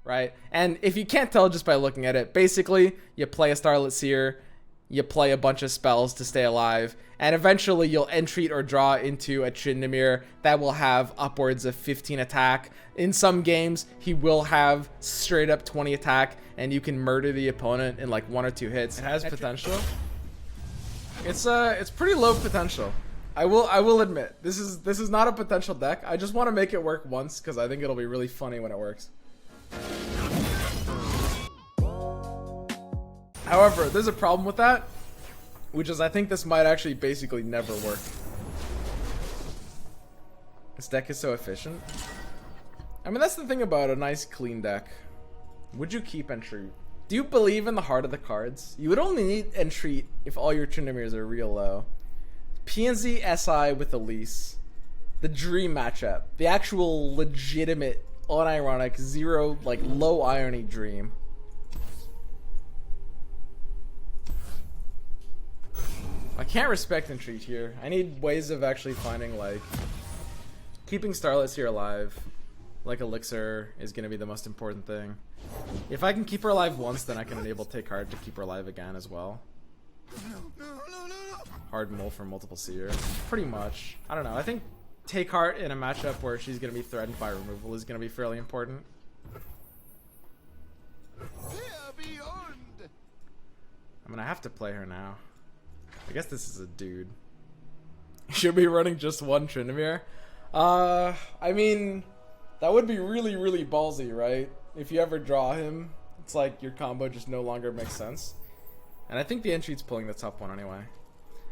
right? And if you can't tell just by looking at it, basically you play a Starlit Seer, you play a bunch of spells to stay alive, and eventually you'll entreat or draw into a Tryndamere that will have upwards of 15 attack. In some games, he will have straight up 20 attack, and you can murder the opponent in like 1 or 2 hits. It has potential. It's pretty low potential. I will admit, this is not a potential deck. I just want to make it work once because I think it'll be really funny when it works. However, there's a problem with that, which is I think this might actually basically never work. This deck is so efficient. I mean, that's the thing about a nice clean deck. Would you keep Entreat? Do you believe in the heart of the cards? You would only need Entreat if all your Tryndameres are real low. PNZ SI with Elise. The dream matchup. The actual legitimate, unironic, zero, like, low irony dream. I can't respect Entreat here. I need ways of actually finding, like, keeping Starlit here alive. Like Elixir is going to be the most important thing. If I can keep her alive once, then I can enable Take Heart to keep her alive again as well. Hard mull for multiple seer. Pretty much. I don't know. I think Take Heart in a matchup where she's going to be threatened by removal is going to be fairly important. I'm going to have to play her now. I guess this is a dude. Should be running just one Tryndamere. I mean, that would be really, really ballsy, right? If you ever draw him, it's like your combo just no longer makes sense. And I think the Entreat's pulling the top one anyway.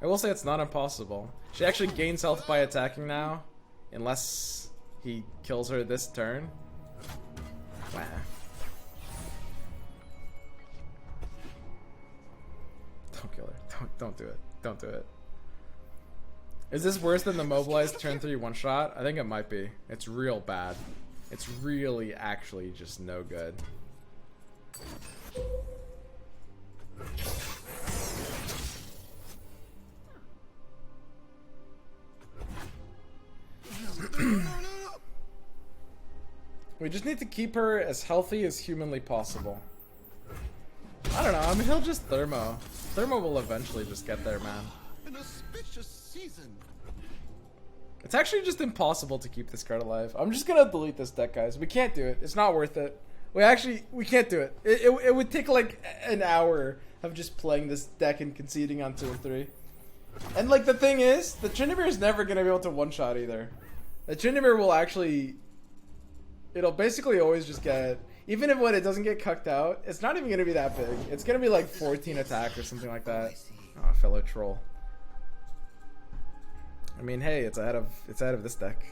I will say it's not impossible. She actually gains health by attacking now, unless he kills her this turn. Wow. Don't kill her. Don't do it. Don't do it. Is this worse than the mobilized turn 3 one shot? I think it might be. It's real bad. It's really actually just no good. We just need to keep her as healthy as humanly possible. I don't know, I mean, he'll just Thermo. Thermo will eventually just get there, man. An auspicious season. It's actually just impossible to keep this card alive. I'm just gonna delete this deck, guys. We can't do it. It's not worth it. We can't do it. It would take like an hour of just playing this deck and conceding on 2 and 3. And like the thing is, the Tryndamere is never gonna be able to one-shot either. The Tryndamere will actually... It'll basically always just get... Even if when it doesn't get cucked out, it's not even gonna be that big. It's gonna be like 14 attack or something like that. Oh, fellow troll. I mean, hey, it's ahead of this deck.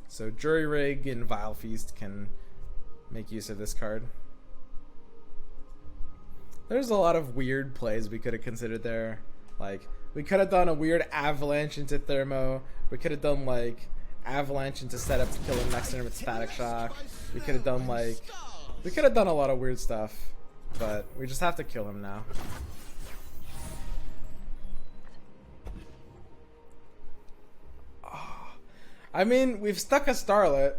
So Jury Rig and Vile Feast can make use of this card. There's a lot of weird plays we could have considered there. Like, we could have done a weird Avalanche into Thermo. We could have done, like, Avalanche into setup to kill him next turn with Static Shock. We could have done, like... We could have done a lot of weird stuff. But we just have to kill him now. I mean, we've stuck a Starlit.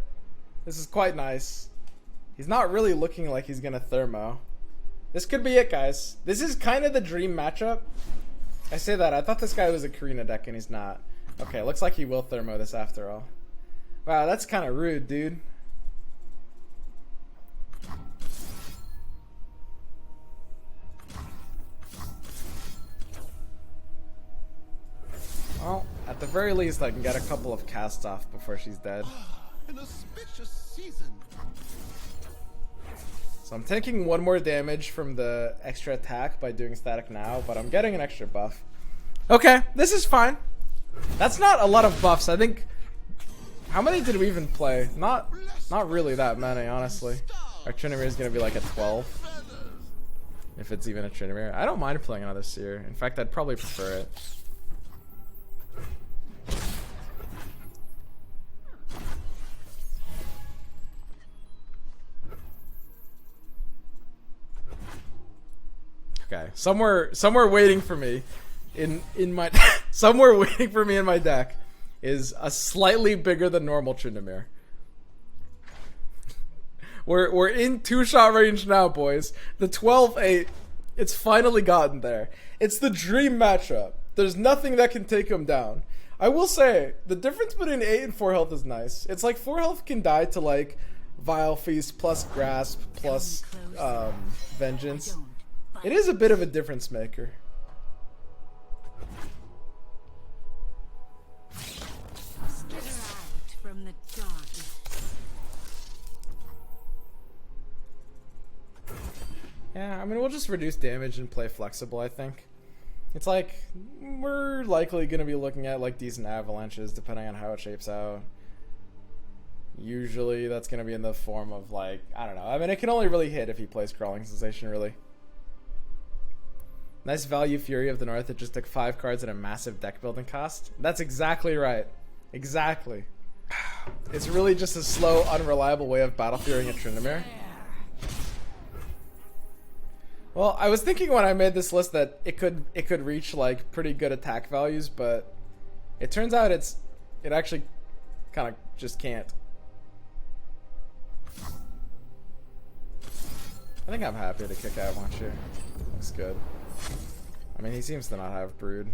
This is quite nice. He's not really looking like he's gonna Thermo. This could be it, guys. This is kind of the dream matchup. I say that. I thought this guy was a Karina deck, and he's not. Okay, looks like he will Thermo this after all. Wow, that's kind of rude, dude. Well, at the very least, I can get a couple of casts off before she's dead. An auspicious season. So I'm taking 1 more damage from the extra attack by doing static now, but I'm getting an extra buff. Okay, this is fine. That's not a lot of buffs. I think... How many did we even play? Not really that many, honestly. Our Tryndamere is going to be like a 12. If it's even a Tryndamere. I don't mind playing another Seer. In fact, I'd probably prefer it. Okay, somewhere waiting for me in my somewhere waiting for me in my deck is a slightly bigger than normal Tryndamere. We're in 2-shot range now, boys. The 12-8, it's finally gotten there. It's the dream matchup. There's nothing that can take him down. I will say, the difference between 8 and 4 health is nice. It's like 4 health can die to like Vile Feast plus Grasp plus Vengeance. It is a bit of a difference maker. From the darkness. Yeah, I mean, we'll just reduce damage and play flexible, I think. It's like, we're likely going to be looking at like decent avalanches depending on how it shapes out. Usually that's going to be in the form of like, I don't know. I mean, it can only really hit if he plays Crawling Sensation, really. Nice value Fury of the North that just took 5 cards at a massive deck building cost. That's exactly right. Exactly. It's really just a slow, unreliable way of battle furying a Tryndamere. Well, I was thinking when I made this list that it could reach like pretty good attack values, but it turns out it actually kind of just can't. I think I'm happy to kick Avalanche here. Looks good. I mean, he seems to not have Brood.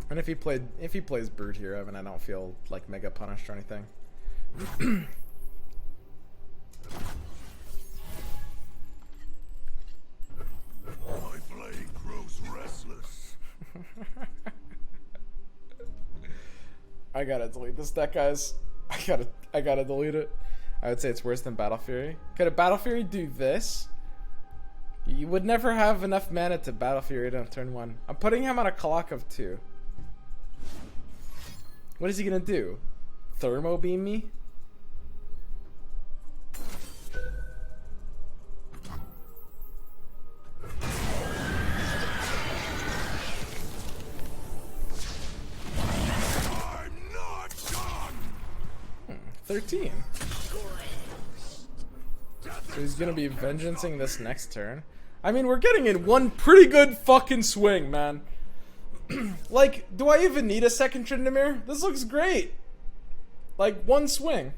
And if he plays Brood here, I mean, I don't feel like mega punished or anything. My blade grows restless. I gotta delete this deck, guys. I gotta delete it. I would say it's worse than Battle Fury. Could a Battle Fury do this? You would never have enough mana to Battle Fury on turn 1. I'm putting him on a clock of 2. What is he gonna do? Thermo beam me? I'm not done. 13. So he's gonna be vengeancing this next turn. I mean, we're getting in one pretty good fucking swing, man. Like, do I even need a second Tryndamere? This looks great. Like, one swing.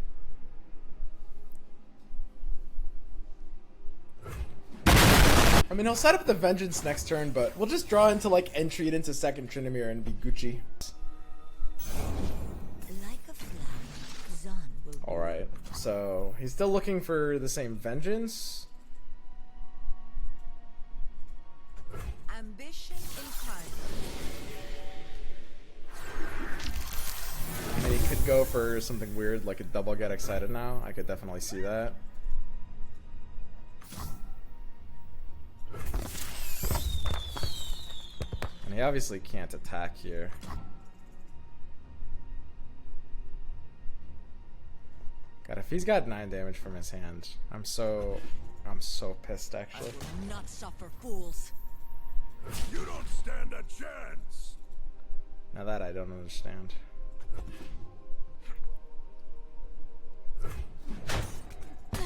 I mean, he'll set up the Vengeance next turn, but we'll just draw into, like, entry it into second Tryndamere and be Gucci. Alright, so he's still looking for the same Vengeance. Ambition incarnate. I mean, he could go for something weird, like a double Get Excited now. I could definitely see that. And he obviously can't attack here. God, if he's got 9 damage from his hand, I'm so pissed, actually. I will not suffer fools. You don't stand a chance. Now that I don't understand. Did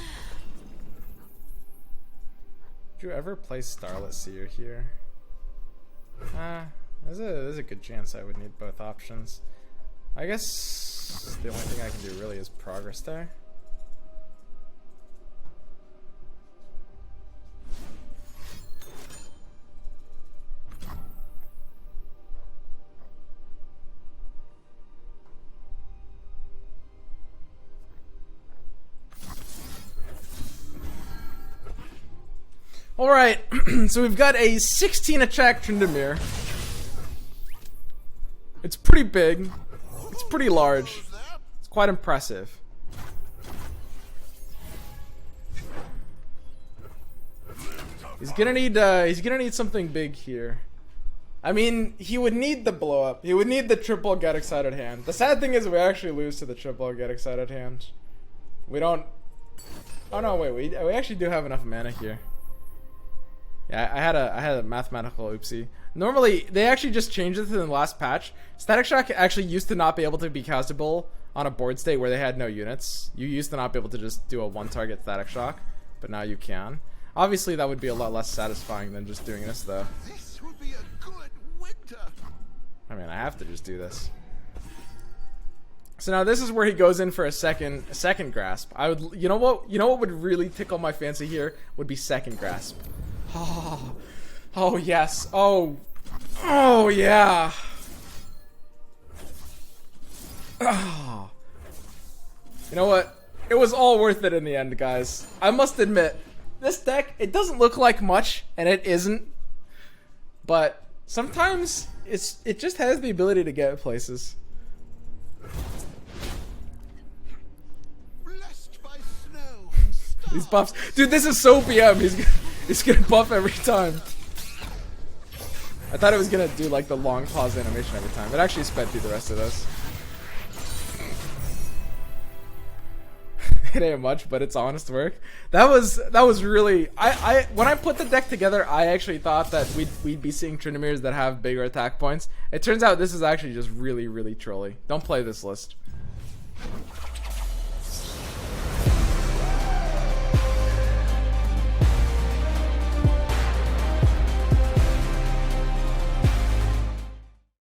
you ever play Starlit Seer here? There's a good chance I would need both options. I guess the only thing I can do really is Progress there. Alright, so we've got a 16 attack Tryndamere. It's pretty big. It's pretty large. It's quite impressive. He's gonna need something big here. I mean, he would need the blow up. He would need the triple Get Excited hand. The sad thing is we actually lose to the triple Get Excited hand. We don't. Oh no, wait, we actually do have enough mana here. Yeah, I had a mathematical oopsie. Normally, they actually just changed it to the last patch. Static Shock actually used to not be able to be castable on a board state where they had no units. You used to not be able to just do a one-target Static Shock, but now you can. Obviously, that would be a lot less satisfying than just doing this, though. This would be a good winter. I mean, I have to just do this. So now this is where he goes in for a second grasp. I would, you know what would really tickle my fancy here would be second grasp. Oh, oh yes. Oh, oh yeah. Oh. You know what? It was all worth it in the end, guys. I must admit, this deck, it doesn't look like much, and it isn't. But sometimes it just has the ability to get places. These buffs, dude. This is so PM. He's gonna buff every time. I thought it was gonna do like the long pause animation every time. It actually sped through the rest of this. It ain't much, but it's honest work. That was really. When I put the deck together, I actually thought that we'd be seeing Tryndameres that have bigger attack points. It turns out this is actually just really, really trolly. Don't play this list.